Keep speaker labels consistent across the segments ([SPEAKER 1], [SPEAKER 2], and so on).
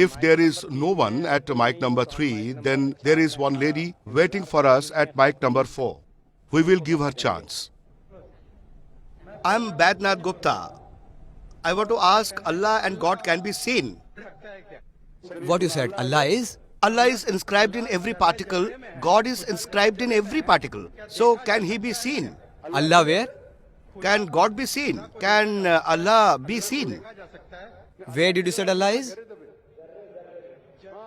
[SPEAKER 1] If there is no one at mic number 3, then there is one lady waiting for us at mic number 4. We will give her chance. I'm Badnath Gupta. I want to ask, Allah and God can be seen.
[SPEAKER 2] What you said, Allah is?
[SPEAKER 1] Allah is inscribed in every particle. God is inscribed in every particle. So can He be seen?
[SPEAKER 2] Allah where?
[SPEAKER 1] Can God be seen? Can Allah be seen?
[SPEAKER 2] Where did you say Allah is?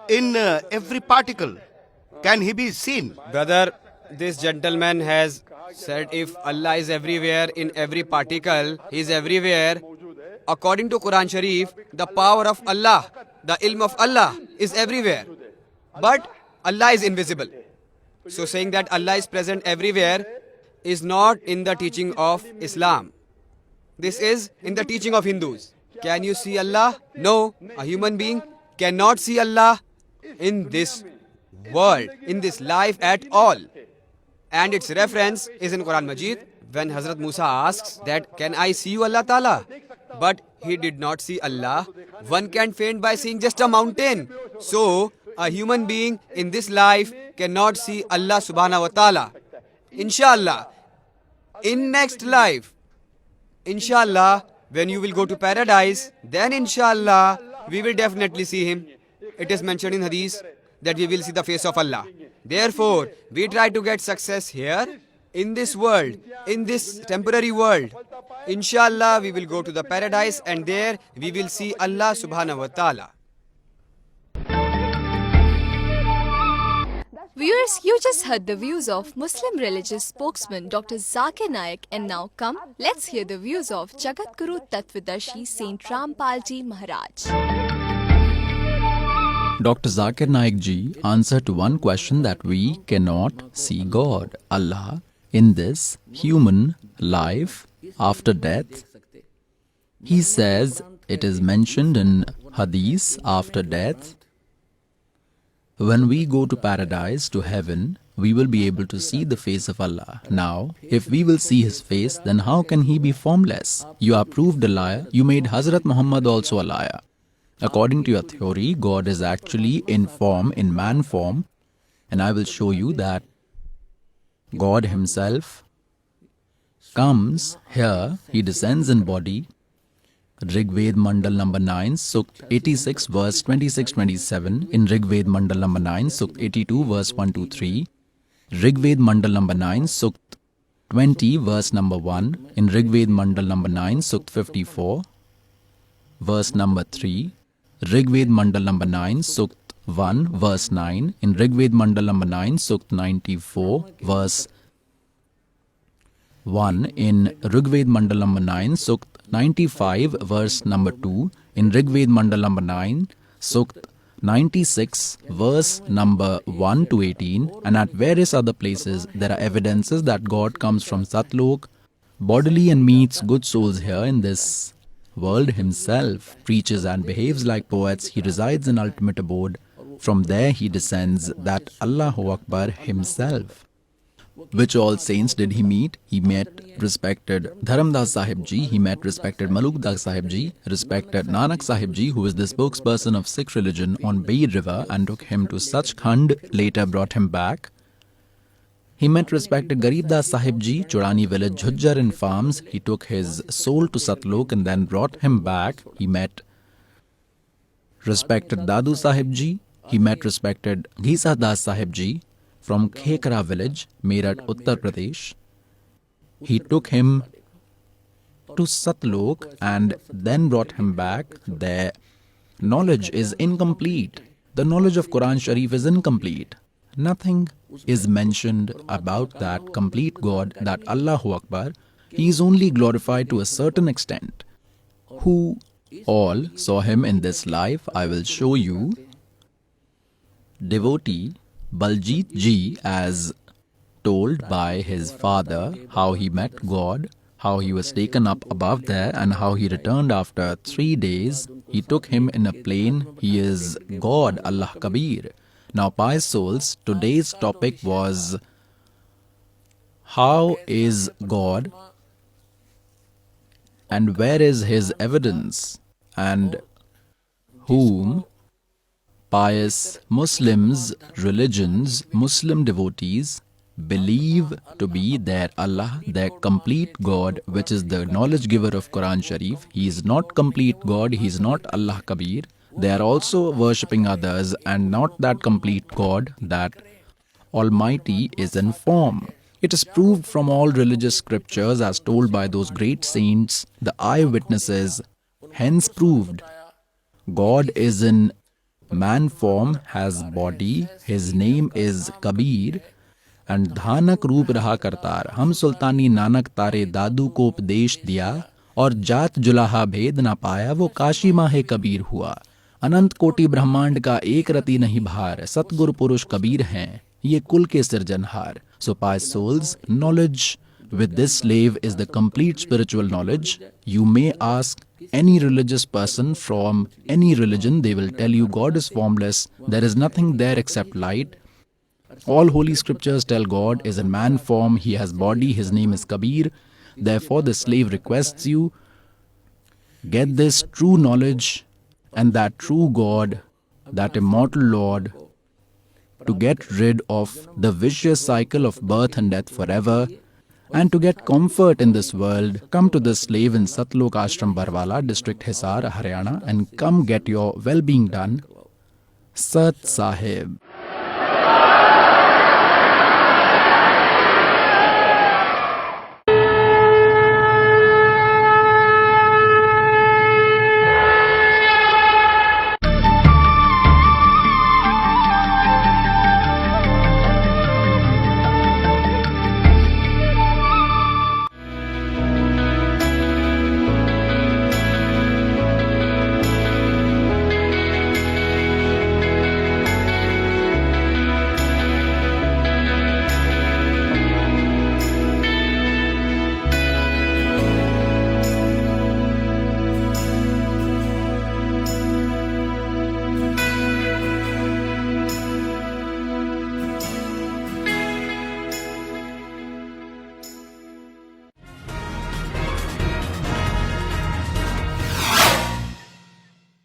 [SPEAKER 1] In every particle. Can He be seen?
[SPEAKER 2] Brother, this gentleman has said if Allah is everywhere in every particle, He is everywhere. According to Quran Sharif, the power of Allah, the ilm of Allah is everywhere. But Allah is invisible. So saying that Allah is present everywhere is not in the teaching of Islam. This is in the teaching of Hindus. Can you see Allah? No. A human being cannot see Allah in this world, in this life at all. And its reference is in Quran Majid when Hazrat Musa asks that, can I see you Allah Ta'ala? But he did not see Allah. One can faint by seeing just a mountain. So, a human being in this life cannot see Allah Subhanahu wa Ta'ala. Inshallah, in next life, inshallah, when you will go to paradise, then inshallah, we will definitely see Him. It is mentioned in Hadith that we will see the face of Allah. Therefore, we try to get success here, in this world, in this temporary world. Inshallah, we will go to the paradise and there we will see Allah Subhanahu wa Ta'ala.
[SPEAKER 3] Viewers, you just heard the views of Muslim religious spokesman Dr. Zakir Naik, and now come, let's hear the views of Jagat Guru Tattvadarshi Saint Rampal Ji Maharaj.
[SPEAKER 4] Dr. Zakir Naik ji answered to one question that we cannot see God, Allah, in this human life after death. He says it is mentioned in Hadith after death. When we go to paradise, to heaven, we will be able to see the face of Allah. Now, if we will see His face, then how can He be formless? You are proved a liar. You made Hazrat Muhammad also a liar. According to your theory, God is actually in form, in man form. And I will show you that God Himself comes here. He descends in body. Rig Ved Mandal number 9, Sukt 86 verse 26-27. In Rig Ved Mandal number 9, Sukt 82 verse 1-3. Rig Ved Mandal number 9, Sukt 20 verse number 1. In Rig Ved Mandal number 9, Sukt 54 verse number 3. Rig Ved Mandal number 9, Sukt 1 verse 9. In Rig Ved Mandal number 9, Sukt 94 verse 1. In Rig Ved Mandal number 9, Sukt 95 verse number 2. In Rig Ved Mandal number 9, Sukt 96 verse number 1-18. And at various other places there are evidences that God comes from Satlok bodily and meets good souls here in this world Himself, preaches and behaves like poets. He resides in ultimate abode. From there He descends, that Allahu Akbar Himself. Which all saints did He meet? He met respected Dharamdas Sahib Ji, He met respected Maluk Das Sahib Ji, respected Nanak Sahib Ji, who is the spokesperson of Sikh religion, on Beir River and took him to Sachkhand, later brought him back. He met respected Garib Das Sahib Ji, Chorani village, Jhujjar in farms. He took his soul to Satlok and then brought him back. He met respected Dadu Sahib Ji. He met respected Ghisa Das Sahib Ji from Khekra village, Meerut, Uttar Pradesh. He took him to Satlok and then brought him back. Their knowledge is incomplete. The knowledge of Quran Sharif is incomplete. Nothing is mentioned about that complete God, that Allahu Akbar. He is only glorified to a certain extent. Who all saw Him in this life, I will show you. Devotee Baljit Ji, as told by his father, how he met God, how he was taken up above there, and how he returned after 3 days. He took him in a plane. He is God, Allah Kabir. Now, pious souls, today's topic was, how is God and where is His evidence, and whom Pious Muslims, religions, Muslim devotees believe to be their Allah, their complete God, which is the knowledge giver of Quran Sharif. He is not complete God, he is not Allah Kabir. They are also worshipping others and not that complete God, that Almighty is in form. It is proved from all religious scriptures as told by those great saints, the eyewitnesses, hence proved. God is in man form, has body, his name is Kabir, and धानक रूप रहा करतार. हम सुल्तानी नानक तारे दादू को उपदेश दिया और जात जुलाहा भेद ना पाया, वो काशी माहे कबीर हुआ. अनंत कोटि ब्रह्मांड का एक रति नहीं भार, सतगुरु पुरुष कबीर हैं, ये कुल के सिरजनहार. So pious souls, knowledge with this slave is the complete spiritual knowledge. You may ask any religious person from any religion, they will tell you God is formless, there is nothing there except light. All holy scriptures tell God is in man form, he has body, his name is Kabir. Therefore the slave requests you, get this true knowledge and that true God, that immortal Lord, to get rid of the vicious cycle of birth and death forever, and to get comfort in this world. Come to this slave in Satlok Ashram Barwala, district Hisar, Haryana, and come get your well-being done. Sat Sahib.